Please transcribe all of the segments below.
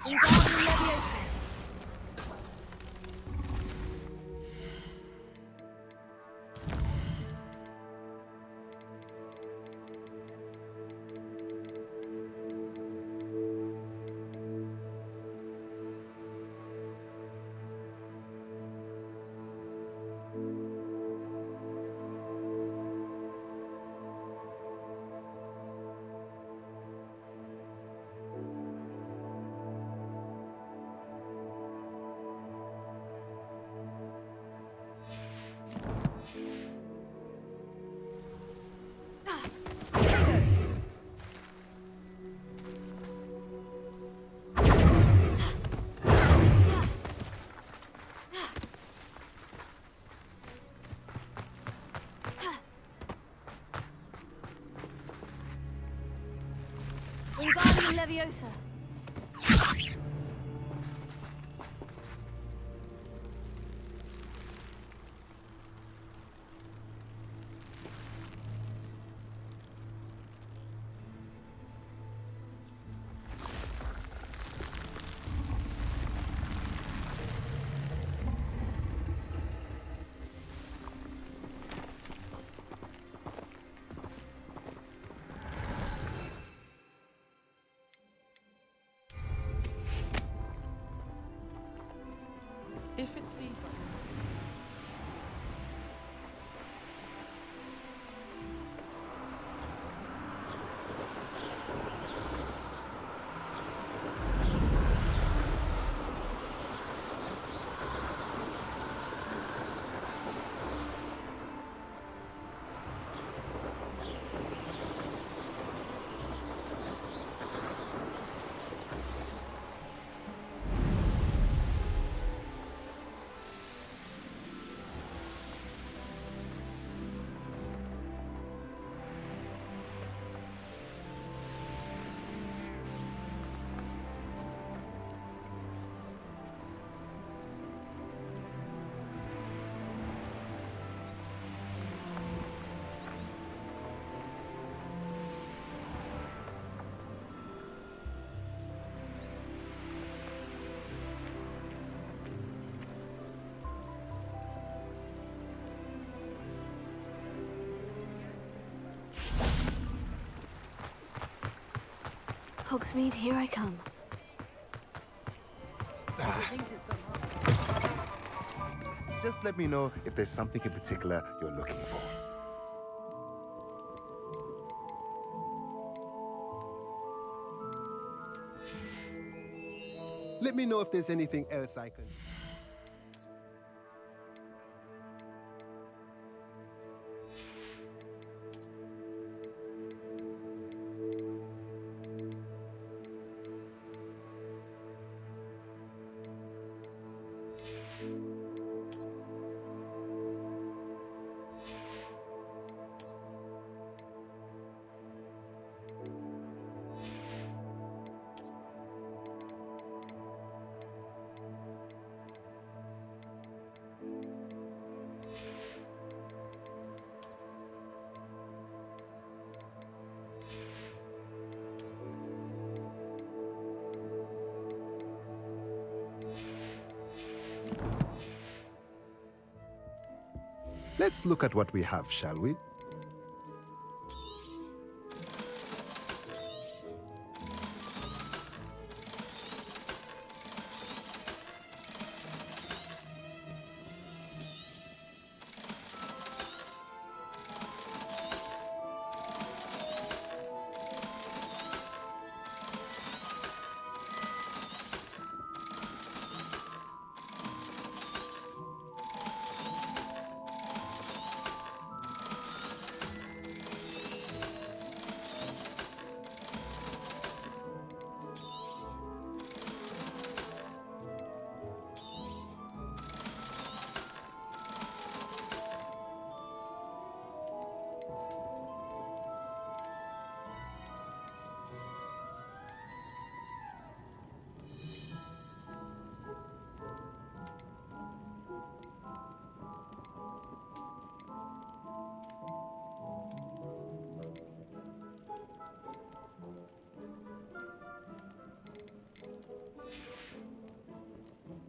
Wingardium Leviosa. Wingardium Leviosa. If it's deeper. Hogsmeade, here I come. Just let me know if there's something in particular you're looking for. Let me know if there's anything else I can... Let's look at what we have, shall we?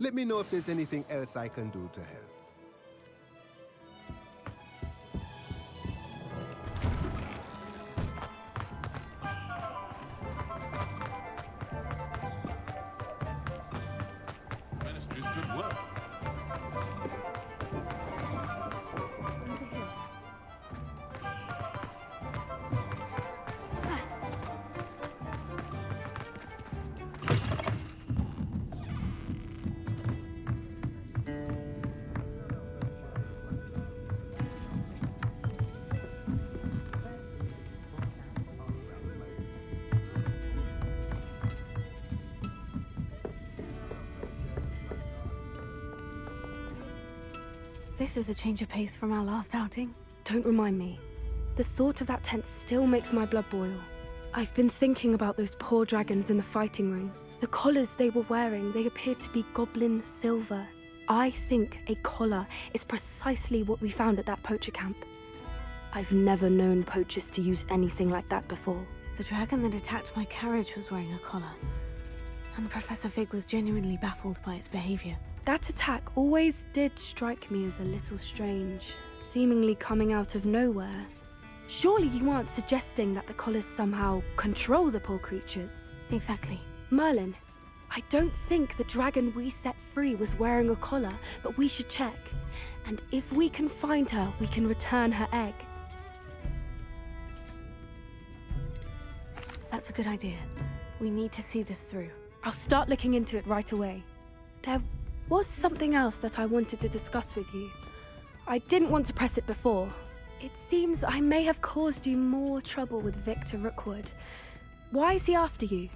Let me know if there's anything else I can do to help. Ministry's good work. This is a change of pace from our last outing. Don't remind me. The thought of that tent still makes my blood boil. I've been thinking about those poor dragons in the fighting ring. The collars they were wearing, they appeared to be goblin silver. I think a collar is precisely what we found at that poacher camp. I've never known poachers to use anything like that before. The dragon that attacked my carriage was wearing a collar, and Professor Fig was genuinely baffled by its behavior. That attack always did strike me as a little strange, seemingly coming out of nowhere. Surely you aren't suggesting that the collars somehow control the poor creatures? Exactly. Merlin, I don't think the dragon we set free was wearing a collar, but we should check. And if we can find her, we can return her egg. That's a good idea. We need to see this through. I'll start looking into it right away. There was something else that I wanted to discuss with you. I didn't want to press it before. It seems I may have caused you more trouble with Victor Rookwood. Why is he after you?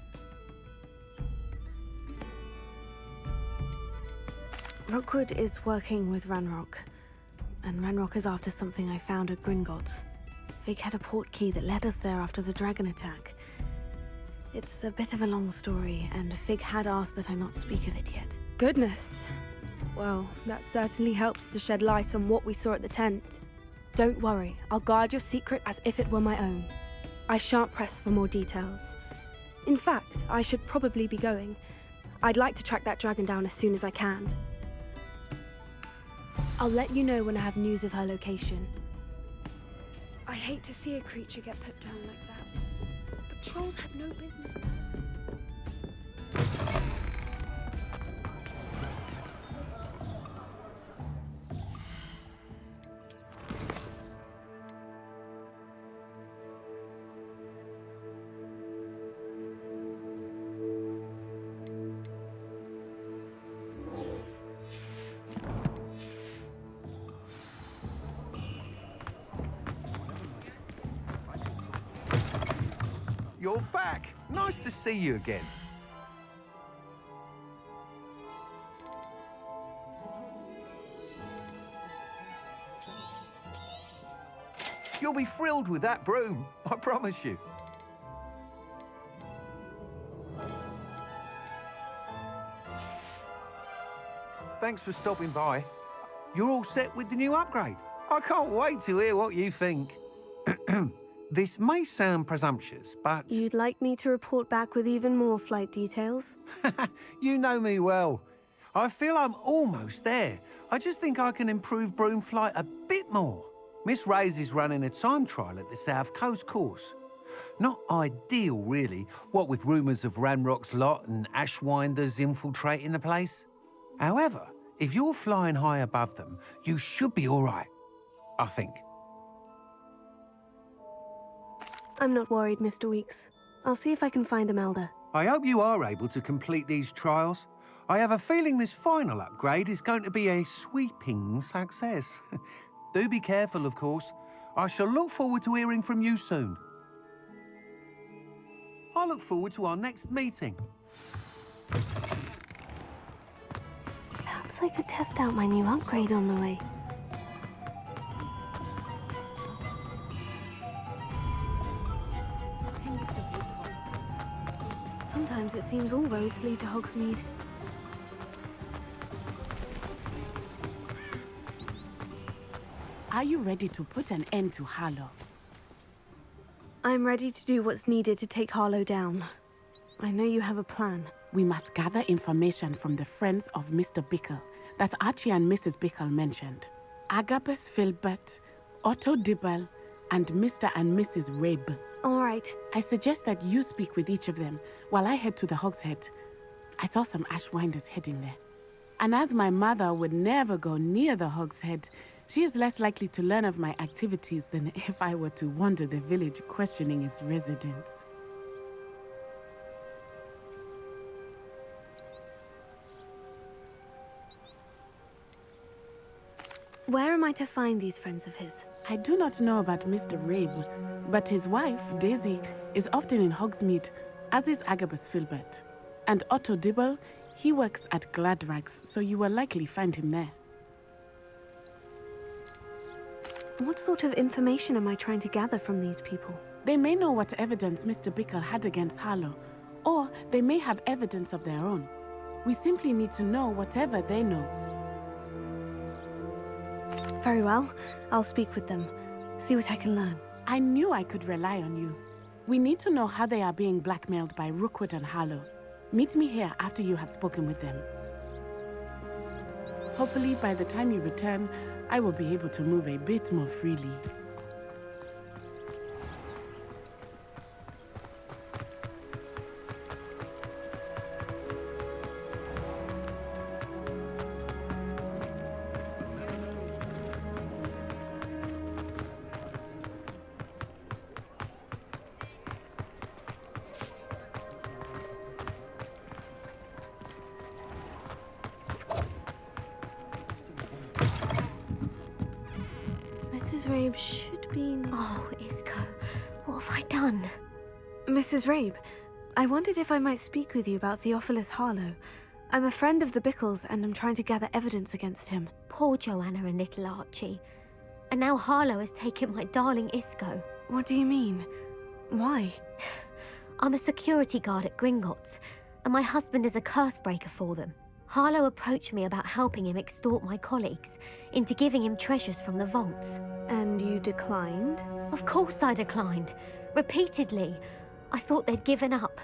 Rookwood is working with Ranrock, and Ranrock is after something I found at Gringotts. Fig had a port key that led us there after the dragon attack. It's a bit of a long story, and Fig had asked that I not speak of it yet. Goodness. Well, that certainly helps to shed light on what we saw at the tent. Don't worry, I'll guard your secret as if it were my own. I shan't press for more details. In fact, I should probably be going. I'd like to track that dragon down as soon as I can. I'll let you know when I have news of her location. I hate to see a creature get put down like that. But trolls have no business. You're back. Nice to see you again. You'll be thrilled with that broom, I promise you. Thanks for stopping by. You're all set with the new upgrade. I can't wait to hear what you think. This may sound presumptuous, but... You'd like me to report back with even more flight details? You know me well. I feel I'm almost there. I just think I can improve broom flight a bit more. Miss Ray's is running a time trial at the South Coast course. Not ideal, really, what with rumours of Ranrock's lot and Ashwinders infiltrating the place. However, if you're flying high above them, you should be all right, I think. I'm not worried, Mr. Weeks. I'll see if I can find Imelda. I hope you are able to complete these trials. I have a feeling this final upgrade is going to be a sweeping success. Do be careful, of course. I shall look forward to hearing from you soon. I look forward to our next meeting. Perhaps I could test out my new upgrade on the way. Sometimes it seems all roads lead to Hogsmeade. Are you ready to put an end to Harlow? I'm ready to do what's needed to take Harlow down. I know you have a plan. We must gather information from the friends of Mr. Bickle that Archie and Mrs. Bickle mentioned. Agabus Filbert, Otto Dibble, and Mr. and Mrs. Rabe. All right. I suggest that you speak with each of them while I head to the Hogshead. I saw some Ashwinders heading there. And as my mother would never go near the Hogshead, she is less likely to learn of my activities than if I were to wander the village questioning its residents. Where am I to find these friends of his? I do not know about Mr. Rabe, but his wife, Daisy, is often in Hogsmeade, as is Agabus Filbert. And Otto Dibble, he works at Gladrags, so you will likely find him there. What sort of information am I trying to gather from these people? They may know what evidence Mr. Bickle had against Harlow, or they may have evidence of their own. We simply need to know whatever they know. Very well. I'll speak with them. See what I can learn. I knew I could rely on you. We need to know how they are being blackmailed by Rookwood and Harlow. Meet me here after you have spoken with them. Hopefully, by the time you return, I will be able to move a bit more freely. Mrs. Rabe should be... Oh, Isco, what have I done? Mrs. Rabe, I wondered if I might speak with you about Theophilus Harlow. I'm a friend of the Bickles and I'm trying to gather evidence against him. Poor Joanna and little Archie. And now Harlow has taken my darling Isco. What do you mean? Why? I'm a security guard at Gringotts, and my husband is a curse breaker for them. Harlow approached me about helping him extort my colleagues into giving him treasures from the vaults. And you declined? Of course I declined. Repeatedly. I thought they'd given up,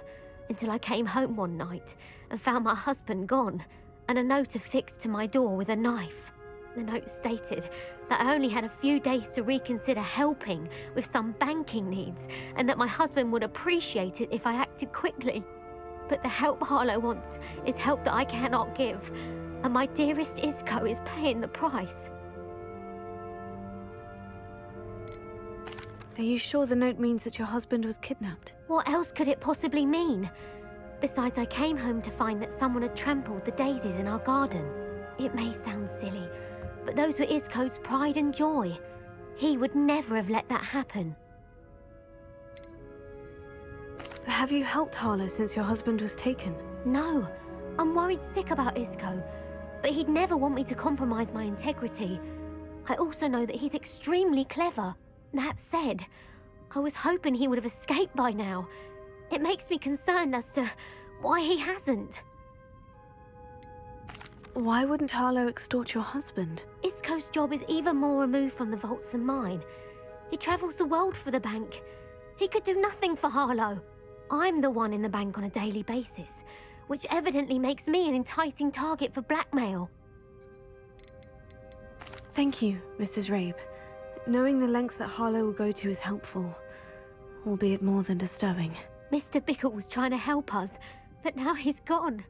until I came home one night and found my husband gone, and a note affixed to my door with a knife. The note stated that I only had a few days to reconsider helping with some banking needs, and that my husband would appreciate it if I acted quickly. But the help Harlow wants is help that I cannot give, and my dearest Isco is paying the price. Are you sure the note means that your husband was kidnapped? What else could it possibly mean? Besides, I came home to find that someone had trampled the daisies in our garden. It may sound silly, but those were Isco's pride and joy. He would never have let that happen. Have you helped Harlow since your husband was taken? No, I'm worried sick about Isco, but he'd never want me to compromise my integrity. I also know that he's extremely clever. That said, I was hoping he would have escaped by now. It makes me concerned as to why he hasn't. Why wouldn't Harlow extort your husband? Isco's job is even more removed from the vaults than mine. He travels the world for the bank. He could do nothing for Harlow. I'm the one in the bank on a daily basis, which evidently makes me an enticing target for blackmail. Thank you, Mrs. Rabe. Knowing the lengths that Harlow will go to is helpful, albeit more than disturbing. Mr. Bickle was trying to help us, but now he's gone.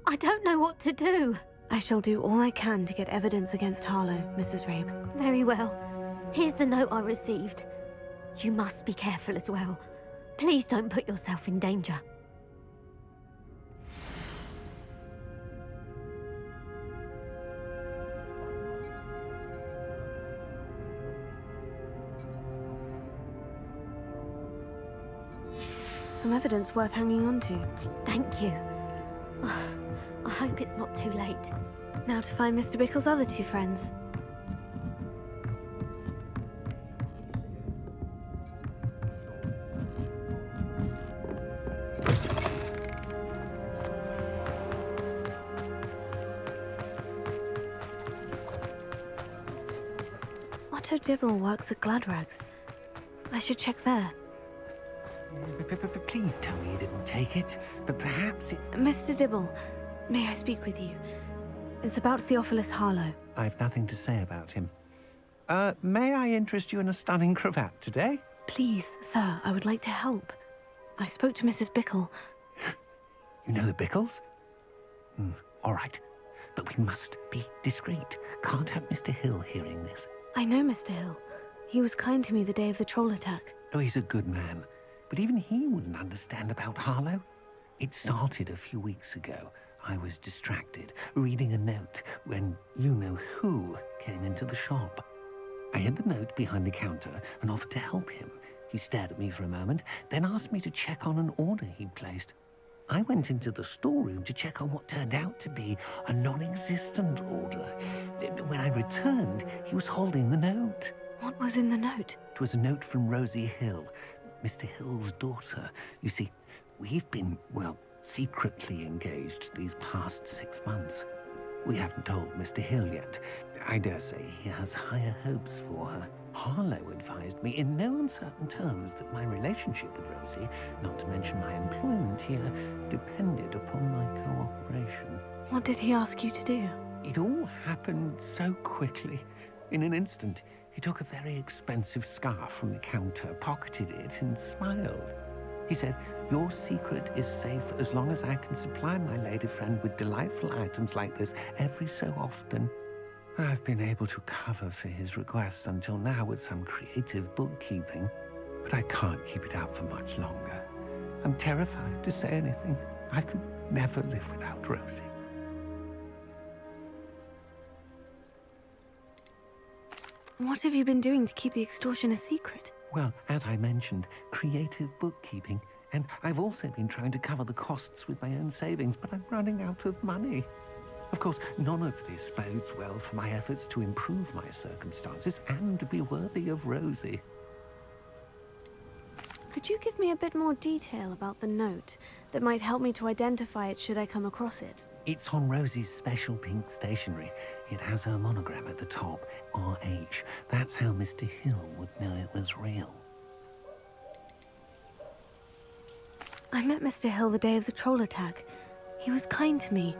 I don't know what to do. I shall do all I can to get evidence against Harlow, Mrs. Rabe. Very well. Here's the note I received. You must be careful as well. Please don't put yourself in danger. Some evidence worth hanging on to. Thank you. I hope it's not too late. Now to find Mr. Bickle's other two friends. Otto Dibble works at Gladrags. I should check there. Please tell me you didn't take it. But perhaps it's... Mr. Dibble, may I speak with you? It's about Theophilus Harlow. I've nothing to say about him. May I interest you in a stunning cravat today? Please, sir, I would like to help. I spoke to Mrs. Bickle. You know the Bickles? All right. But we must be discreet. Can't have Mr. Hill hearing this. I know Mr. Hill. He was kind to me the day of the troll attack. Oh, he's a good man. But even he wouldn't understand about Harlow. It started a few weeks ago. I was distracted, reading a note, when you-know-who came into the shop. I hid the note behind the counter and offered to help him. He stared at me for a moment, then asked me to check on an order he'd placed. I went into the storeroom to check on what turned out to be a non-existent order. When I returned, he was holding the note. What was in the note? It was a note from Rosie Hill, Mr. Hill's daughter. You see, we've been, well, secretly engaged these past 6 months. We haven't told Mr. Hill yet. I dare say he has higher hopes for her. Harlow advised me in no uncertain terms that my relationship with Rosie, not to mention my employment here, depended upon my cooperation. What did he ask you to do? It all happened so quickly. In an instant, he took a very expensive scarf from the counter, pocketed it, and smiled. He said, "Your secret is safe as long as I can supply my lady friend with delightful items like this every so often." I've been able to cover for his requests until now with some creative bookkeeping, but I can't keep it up for much longer. I'm terrified to say anything. I could never live without Rosie. What have you been doing to keep the extortion a secret? Well, as I mentioned, creative bookkeeping. And I've also been trying to cover the costs with my own savings, but I'm running out of money. Of course, none of this bodes well for my efforts to improve my circumstances and to be worthy of Rosie. Could you give me a bit more detail about the note that might help me to identify it should I come across it? It's on Rosie's special pink stationery. It has her monogram at the top, RH. That's how Mr. Hill would know it was real. I met Mr. Hill the day of the troll attack. He was kind to me.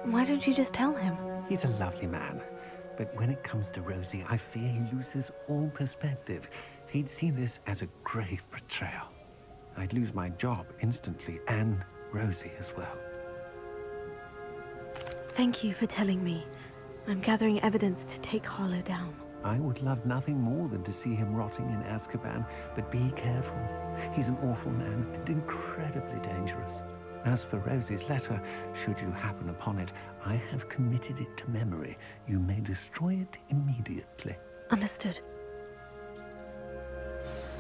Why don't you just tell him? He's a lovely man. But when it comes to Rosie, I fear he loses all perspective. He'd see this as a grave betrayal. I'd lose my job instantly, and Rosie as well. Thank you for telling me. I'm gathering evidence to take Harlow down. I would love nothing more than to see him rotting in Azkaban, but be careful. He's an awful man and incredibly dangerous. As for Rosie's letter, should you happen upon it, I have committed it to memory. You may destroy it immediately. Understood.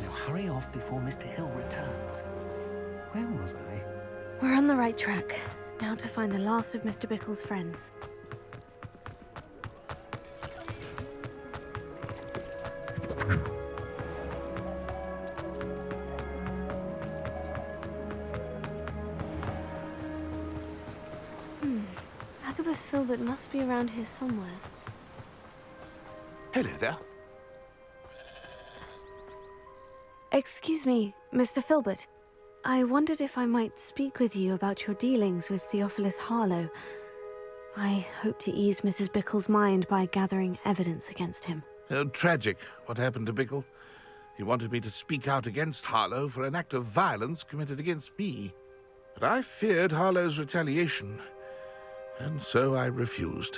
Now hurry off before Mr. Hill returns. Where was I? We're on the right track. Now to find the last of Mr. Bickle's friends. Agabus Filbert must be around here somewhere. Hello there. Excuse me, Mr. Filbert. I wondered if I might speak with you about your dealings with Theophilus Harlow. I hope to ease Mrs. Bickle's mind by gathering evidence against him. Oh, tragic what happened to Bickle. He wanted me to speak out against Harlow for an act of violence committed against me. But I feared Harlow's retaliation, and so I refused.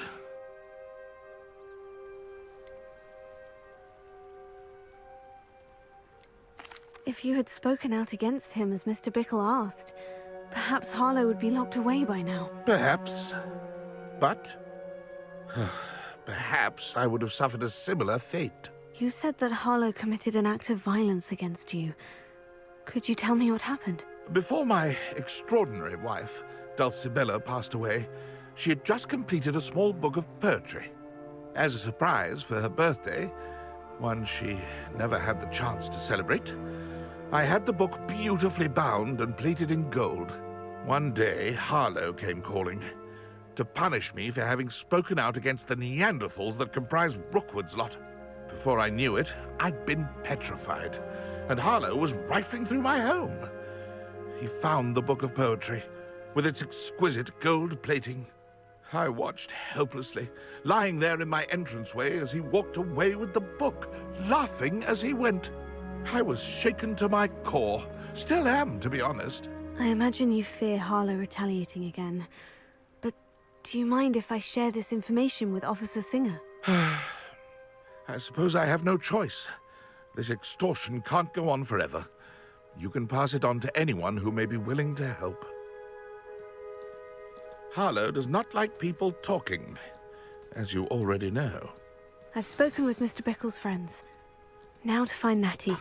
If you had spoken out against him as Mr. Bickle asked, perhaps Harlow would be locked away by now. Perhaps. But perhaps I would have suffered a similar fate. You said that Harlow committed an act of violence against you. Could you tell me what happened? Before my extraordinary wife, Dulcibella, passed away, she had just completed a small book of poetry. As a surprise for her birthday, one she never had the chance to celebrate, I had the book beautifully bound and plated in gold. One day, Harlow came calling to punish me for having spoken out against the Neanderthals that comprise Rookwood's lot. Before I knew it, I'd been petrified, and Harlow was rifling through my home. He found the book of poetry, with its exquisite gold plating. I watched helplessly, lying there in my entranceway as he walked away with the book, laughing as he went. I was shaken to my core. Still am, to be honest. I imagine you fear Harlow retaliating again. But do you mind if I share this information with Officer Singer? I suppose I have no choice. This extortion can't go on forever. You can pass it on to anyone who may be willing to help. Harlow does not like people talking, as you already know. I've spoken with Mr. Bickle's friends. Now to find Natty.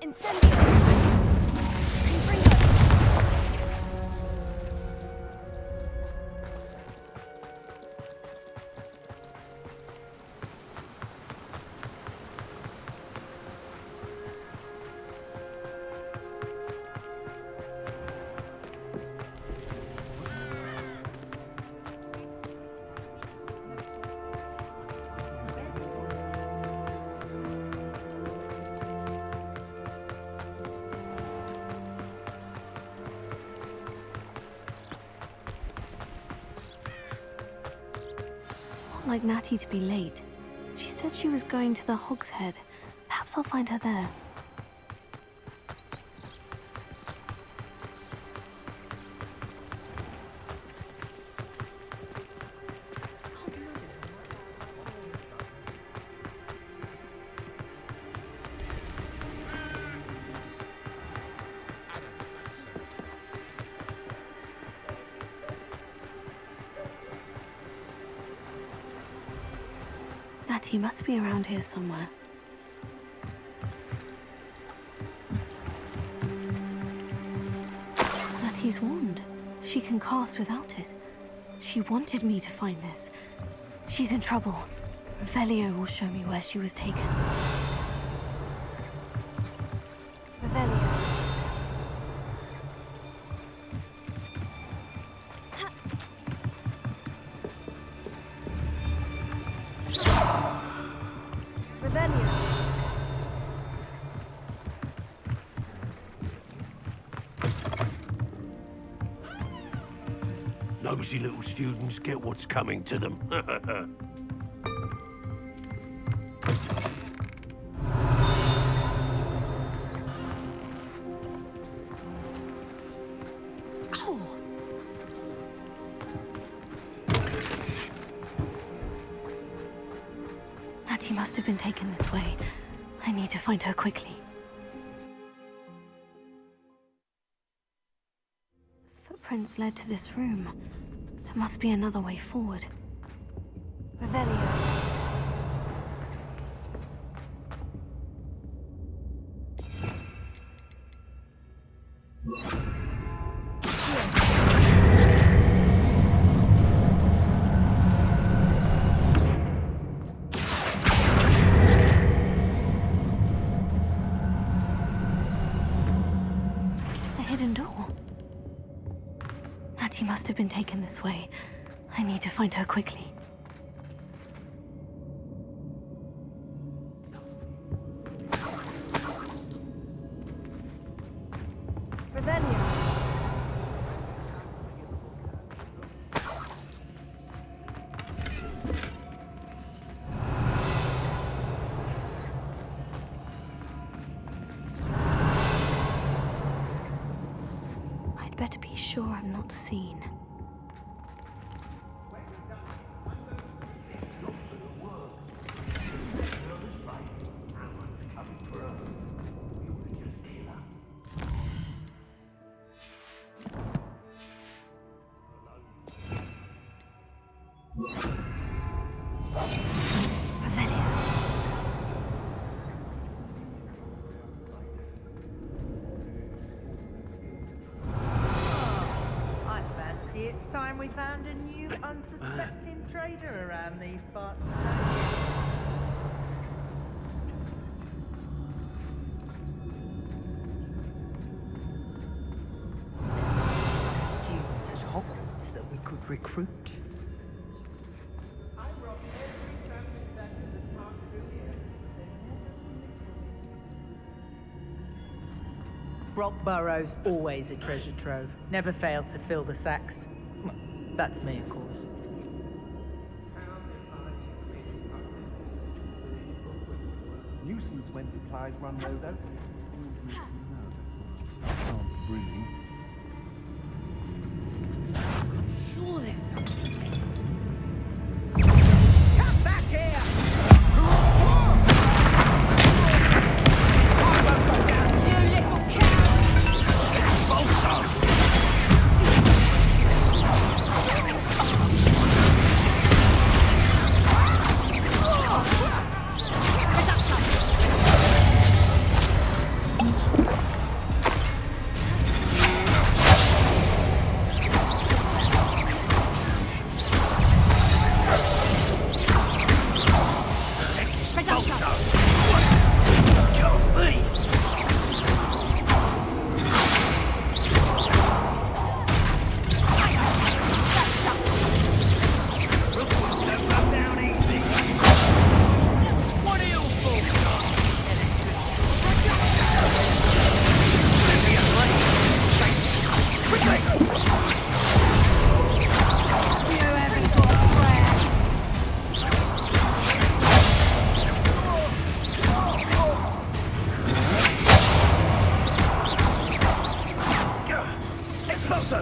Incendio! Like Natty to be late. She said she was going to the Hog's Head. Perhaps I'll find her there. Natty must be around here somewhere. Natty's wand. She can cast without it. She wanted me to find this. She's in trouble. Revelio will show me where she was taken. Revelio. Nosy little students get what's coming to them. Natty must have been taken this way. I need to find her quickly. Footprints led to this room. There must be another way forward. Revelio. Natty must have been taken this way. I need to find her quickly. Revelio. I'd better be sure I'm not seen. It's time we found a new unsuspecting trader around these parts. could recruit. Brockborough's always a treasure trove. Never failed to fill the sacks. That's me, of course. Nuisance when supplies run low, though. Starts on brewing. Sure there's something. Come back here! You little coward! Expulso!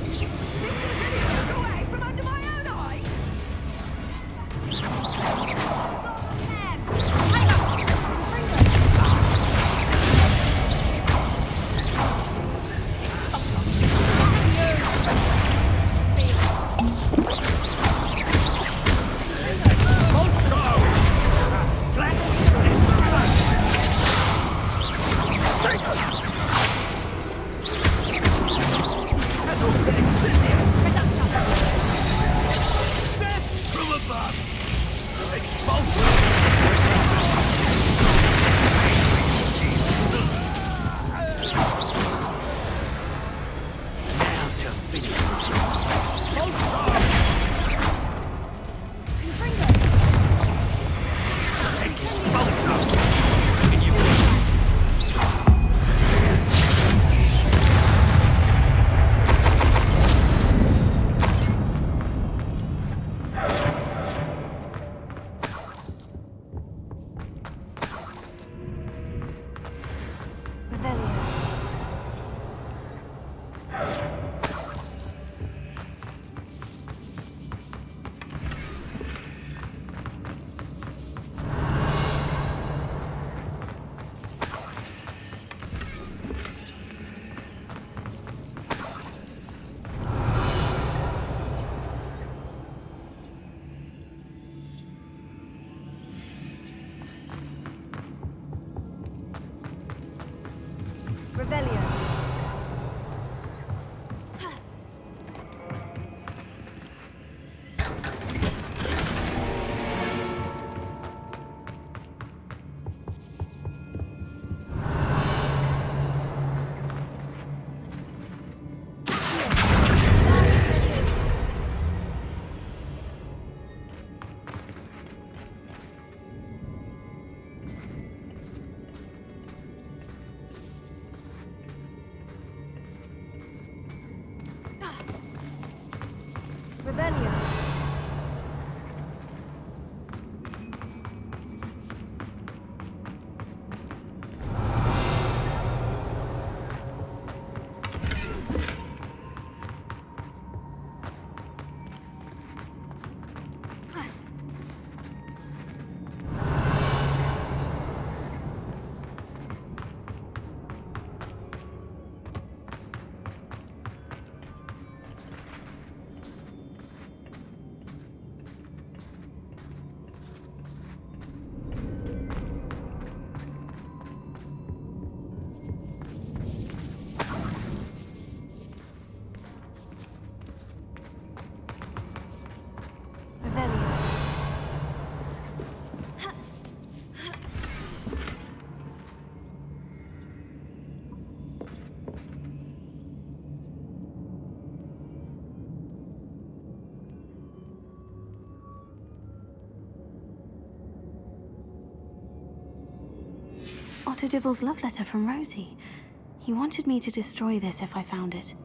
Dr. Dibble's love letter from Rosie. He wanted me to destroy this if I found it.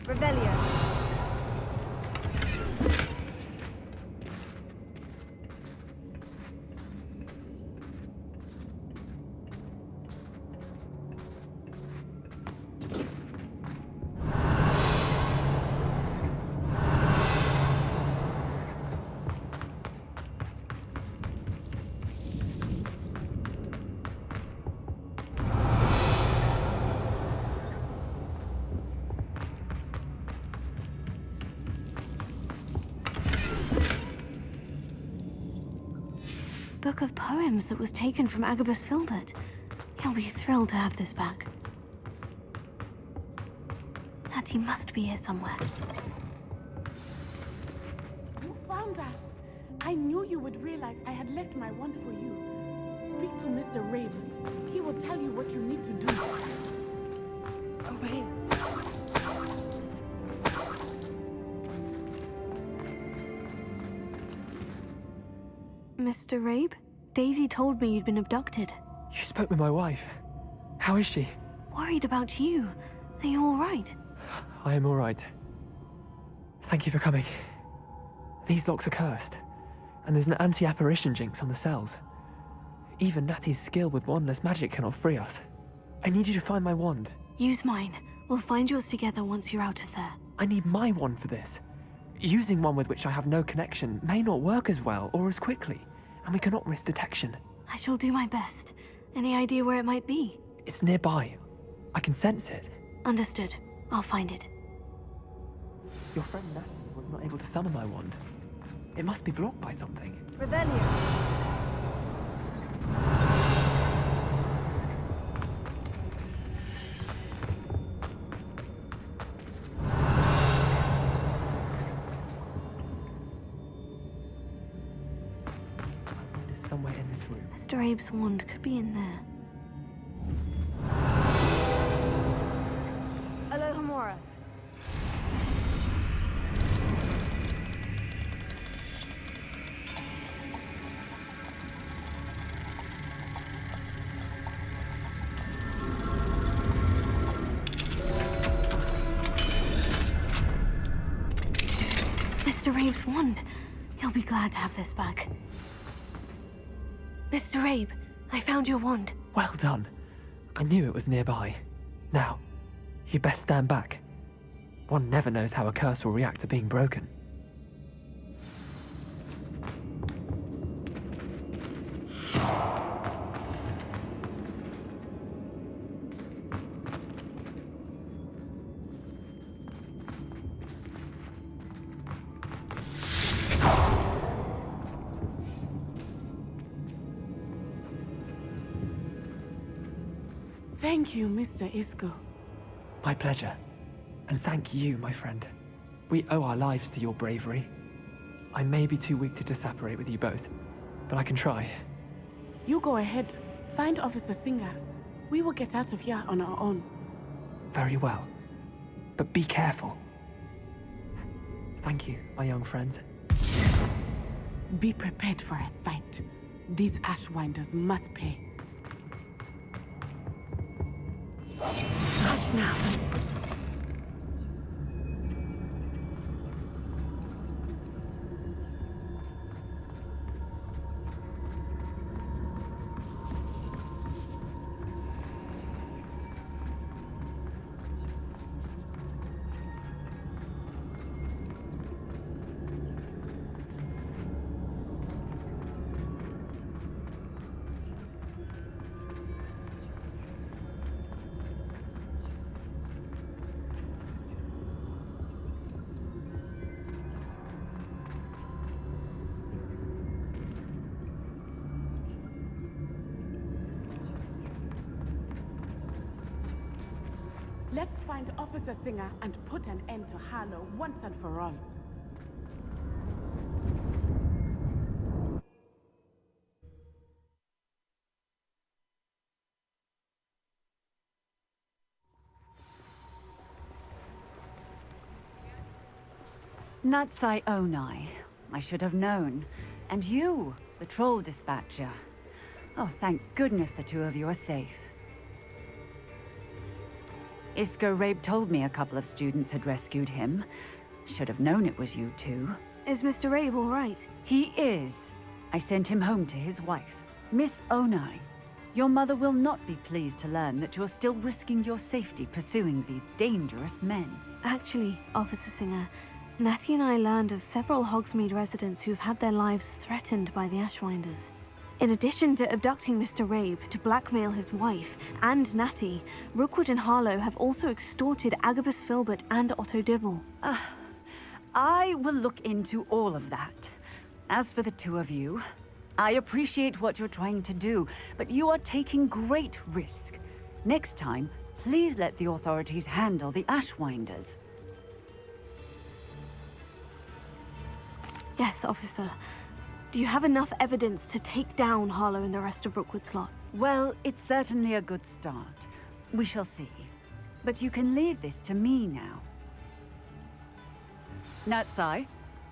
Revelio. Book of poems that was taken from Agabus Filbert. He'll be thrilled to have this back. Natty must be here somewhere. You found us. I knew you would realize I had left my wand for you. Speak to Mr. Rabe. He will tell you what you need to do. Over here. Mr. Rabe? Daisy told me you'd been abducted. You spoke with my wife. How is she? Worried about you. Are you all right? I am all right. Thank you for coming. These locks are cursed, and there's an anti-apparition jinx on the cells. Even Natty's skill with wandless magic cannot free us. I need you to find my wand. Use mine. We'll find yours together once you're out of there. I need my wand for this. Using one with which I have no connection may not work as well or as quickly, and we cannot risk detection. I shall do my best. Any idea where it might be? It's nearby. I can sense it. Understood. I'll find it. Your friend Natty was not able to summon my wand. It must be blocked by something. Revelio. Somewhere in this room. Mr. Abe's wand could be in there. Alohomora. Mr. Abe's wand. He'll be glad to have this back. Mr. Abe, I found your wand. Well done. I knew it was nearby. Now, you best stand back. One never knows how a curse will react to being broken. Thank you, Mr. Isco. My pleasure. And thank you, my friend. We owe our lives to your bravery. I may be too weak to disapparate with you both, but I can try. You go ahead. Find Officer Singer. We will get out of here on our own. Very well. But be careful. Thank you, my young friends. Be prepared for a fight. These Ashwinders must pay. Hush now. Let's find Officer Singer and put an end to Harlow once and for all. Natsai Onai. I should have known. And you, the troll dispatcher. Oh, thank goodness the two of you are safe. Isco Rabe told me a couple of students had rescued him. Should have known it was you two. Is Mr. Rabe all right? He is. I sent him home to his wife. Miss Onai, your mother will not be pleased to learn that you're still risking your safety pursuing these dangerous men. Actually, Officer Singer, Natty and I learned of several Hogsmeade residents who've had their lives threatened by the Ashwinders. In addition to abducting Mr. Rabe to blackmail his wife and Natty, Rookwood and Harlow have also extorted Agabus Filbert and Otto Dibble. I will look into all of that. As for the two of you, I appreciate what you're trying to do, but you are taking great risk. Next time, please let the authorities handle the Ashwinders. Yes, officer. Do you have enough evidence to take down Harlow and the rest of Rookwood's lot? Well, it's certainly a good start. We shall see. But you can leave this to me now. Natsai,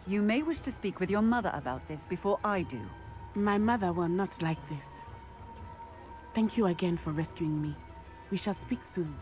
you may wish to speak with your mother about this before I do. My mother will not like this. Thank you again for rescuing me. We shall speak soon.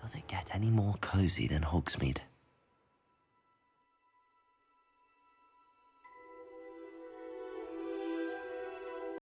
Does it get any more cozy than Hogsmeade?